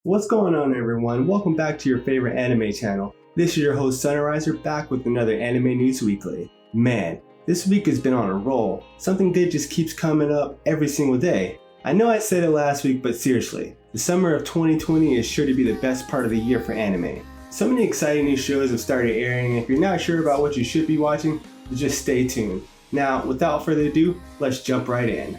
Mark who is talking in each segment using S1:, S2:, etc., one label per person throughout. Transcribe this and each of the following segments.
S1: What's going on, everyone? Welcome back to your favorite anime channel. This is your host Sunriser, back with another Anime News Weekly. Man, this week has been on a roll. Something good just keeps coming up every single day. I know I said it last week, but seriously, the summer of 2020 is sure to be the best part of the year for anime. So many exciting new shows have started airing, and if you're not sure about what you should be watching, just stay tuned. Now, without further ado, let's jump right in.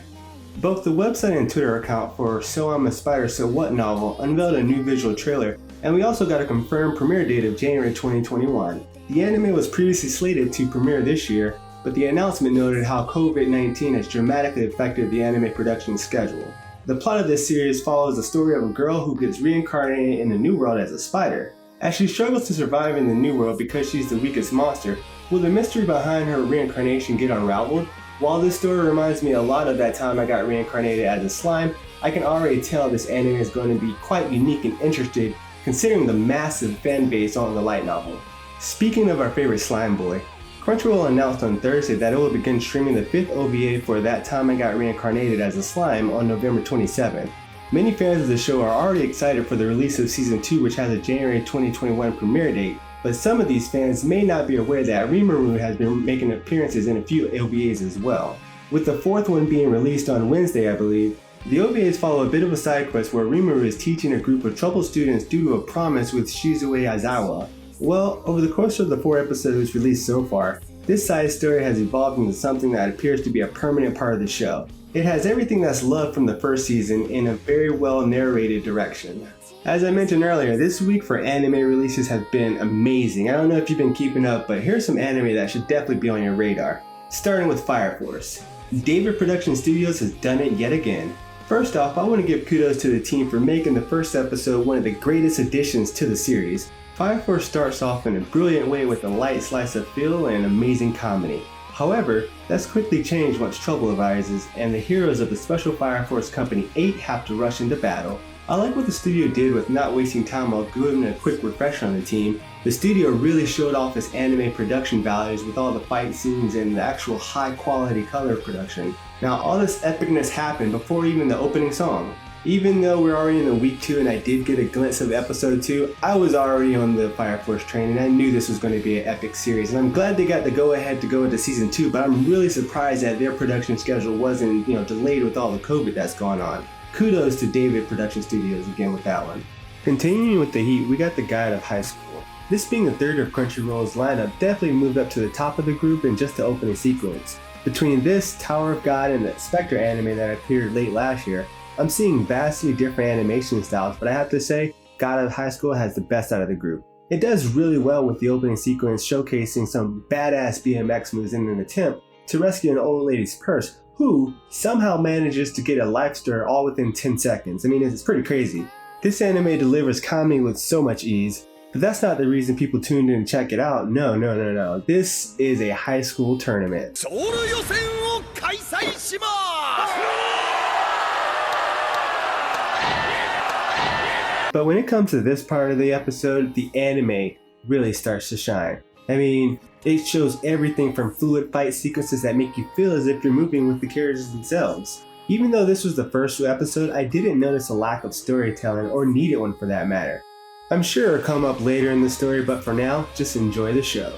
S1: Both the website and Twitter account for So I'm a Spider So What novel unveiled a new visual trailer, and we also got a confirmed premiere date of January 2021. The anime was previously slated to premiere this year, but the announcement noted how COVID-19 has dramatically affected the anime production schedule. The plot of this series follows the story of a girl who gets reincarnated in the new world as a spider. As she struggles to survive in the new world because she's the weakest monster, will the mystery behind her reincarnation get unraveled? While this story reminds me a lot of that time I got reincarnated as a slime, I can already tell this anime is going to be quite unique and interesting considering the massive fan base on the light novel. Speaking of our favorite slime boy, Crunchyroll announced on Thursday that it will begin streaming the 5th OVA for That Time I Got Reincarnated as a Slime on November 27th. Many fans of the show are already excited for the release of Season 2, which has a January 2021 premiere date, but some of these fans may not be aware that Rimuru has been making appearances in a few OVAs as well. With the 4th one being released on Wednesday, I believe, the OVAs follow a bit of a side quest where Rimuru is teaching a group of troubled students due to a promise with Shizue Aizawa. Well, over the course of the 4 episodes released so far, this side story has evolved into something that appears to be a permanent part of the show. It has everything that's loved from the first season in a very well narrated direction. As I mentioned earlier, this week for anime releases has been amazing. I don't know if you've been keeping up, but here's some anime that should definitely be on your radar. Starting with Fire Force. David Production Studios has done it yet again. First off, I want to give kudos to the team for making the first episode one of the greatest additions to the series. Fire Force starts off in a brilliant way with a light slice of feel and amazing comedy. However, that's quickly changed once trouble arises and the heroes of the Special Fire Force Company 8 have to rush into battle. I like what the studio did with not wasting time while giving a quick refresher on the team. The studio really showed off its anime production values with all the fight scenes and the actual high quality color production. Now all this epicness happened before even the opening song. Even though we're already in the week 2 and I did get a glimpse of episode 2, I was already on the Fire Force train and I knew this was going to be an epic series. And I'm glad they got the go ahead to go into season 2, but I'm really surprised that their production schedule wasn't, delayed with all the COVID that's gone on. Kudos to David Production Studios again with that one. Continuing with the heat, we got the guide of Highschool. This being the third of Crunchyroll's lineup definitely moved up to the top of the group in just the opening sequence. Between this, Tower of God, and the Spectre anime that appeared late last year, I'm seeing vastly different animation styles, but I have to say, God of Highschool has the best out of the group. It does really well with the opening sequence showcasing some badass BMX moves in an attempt to rescue an old lady's purse, who somehow manages to get a life stir all within 10 seconds. I mean, it's pretty crazy. This anime delivers comedy with so much ease, but that's not the reason people tuned in to check it out. No. This is a high school tournament. But when it comes to this part of the episode, the anime really starts to shine. I mean, it shows everything from fluid fight sequences that make you feel as if you're moving with the characters themselves. Even though this was the first episode, I didn't notice a lack of storytelling or needed one for that matter. I'm sure it'll come up later in the story, but for now, just enjoy the show.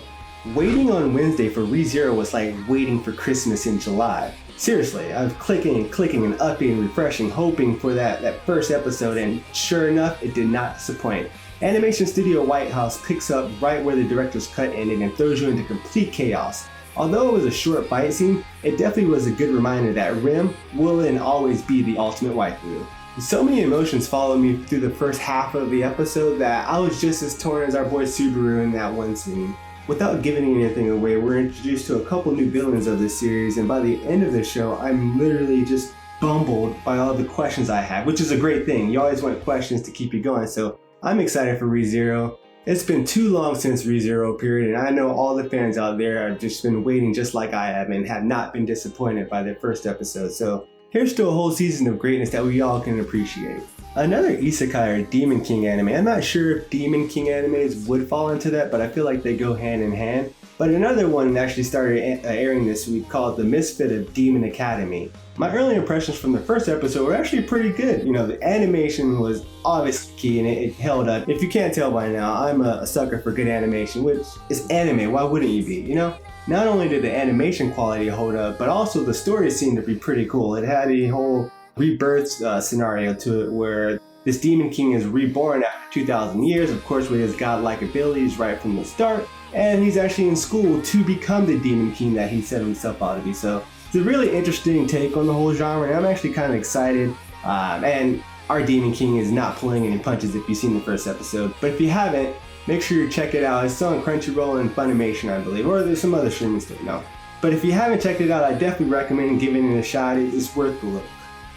S1: Waiting on Wednesday for ReZero was like waiting for Christmas in July. Seriously, I was clicking and upping and refreshing, hoping for that first episode, and sure enough, it did not disappoint. Animation Studio White House picks up right where the director's cut ended and throws you into complete chaos. Although it was a short fight scene, it definitely was a good reminder that Rim will and always be the ultimate waifu. So many emotions followed me through the first half of the episode that I was just as torn as our boy Subaru in that one scene. Without giving anything away, we're introduced to a couple new villains of this series, and by the end of the show, I'm literally just bumbled by all the questions I had, which is a great thing. You always want questions to keep you going, so I'm excited for ReZero. It's been too long since ReZero appeared, and I know all the fans out there have just been waiting just like I have and have not been disappointed by their first episode, so here's to a whole season of greatness that we all can appreciate. Another isekai or Demon King anime. I'm not sure if Demon King animes would fall into that, but I feel like they go hand in hand. But another one actually started airing this week called The Misfit of Demon Academy. My early impressions from the first episode were actually pretty good. You know, the animation was obviously key and it held up. If you can't tell by now, I'm a sucker for good animation, which is anime. Why wouldn't you be, you know? Not only did the animation quality hold up, but also the story seemed to be pretty cool. It had a whole rebirth scenario to it where this Demon King is reborn after 2,000 years, of course with his godlike abilities right from the start, and he's actually in school to become the Demon King that he set himself out to be. So it's a really interesting take on the whole genre, and I'm actually kind of excited. And our Demon King is not pulling any punches if you've seen the first episode, but if you haven't, make sure you check it out. It's still on Crunchyroll and Funimation, I believe, or there's some other streaming stuff, no. But if you haven't checked it out, I definitely recommend giving it a shot. It's worth the look.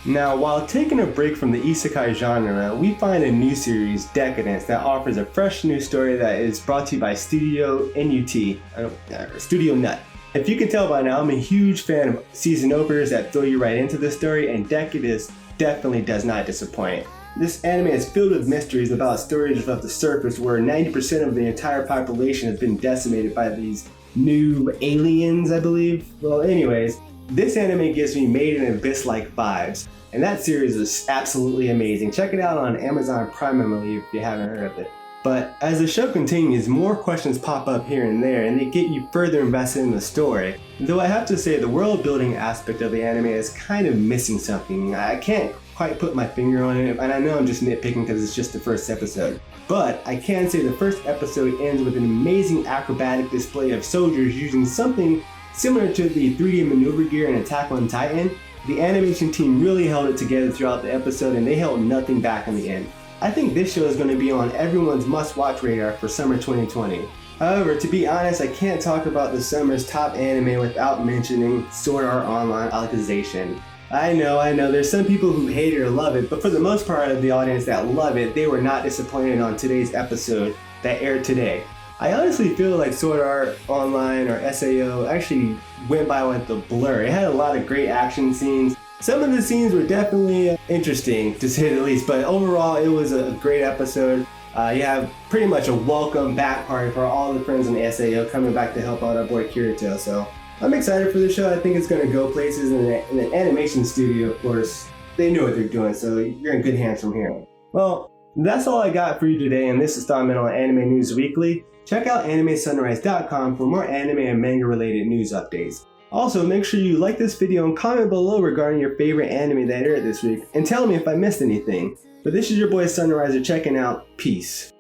S1: Now, while taking a break from the isekai genre, we find a new series, Deca-dence, that offers a fresh new story that is brought to you by Studio Nut. If you can tell by now, I'm a huge fan of season openers that throw you right into the story, and Deca-dence definitely does not disappoint. This anime is filled with mysteries about stories of the surface where 90% of the entire population has been decimated by these new aliens, I believe. Well, anyways, this anime gives me Made in Abyss-like vibes, and that series is absolutely amazing. Check it out on Amazon Prime, I believe, if you haven't heard of it. But as the show continues, more questions pop up here and there, and they get you further invested in the story. Though I have to say, the world building aspect of the anime is kind of missing something. I can't quite put my finger on it, and I know I'm just nitpicking because it's just the first episode. But I can say the first episode ends with an amazing acrobatic display of soldiers using something similar to the 3D maneuver gear in Attack on Titan. The animation team really held it together throughout the episode, and they held nothing back in the end. I think this show is going to be on everyone's must-watch radar for summer 2020. However, to be honest, I can't talk about the summer's top anime without mentioning Sword Art Online Alicization. I know, there's some people who hate it or love it, but for the most part of the audience that love it, they were not disappointed on today's episode that aired today. I honestly feel like Sword Art Online or SAO actually went by with a blur. It had a lot of great action scenes. Some of the scenes were definitely interesting, to say the least, but overall it was a great episode. You have pretty much a welcome back party for all the friends in the SAO coming back to help out our boy Kirito. So I'm excited for the show. I think it's going to go places, and the animation studio, of course, they know what they're doing, so you're in good hands from here. Well, that's all I got for you today in this installment on Anime News Weekly. Check out AnimeSunrise.com for more anime and manga related news updates. Also, make sure you like this video and comment below regarding your favorite anime that aired this week, and tell me if I missed anything. But this is your boy Sunriser checking out. Peace.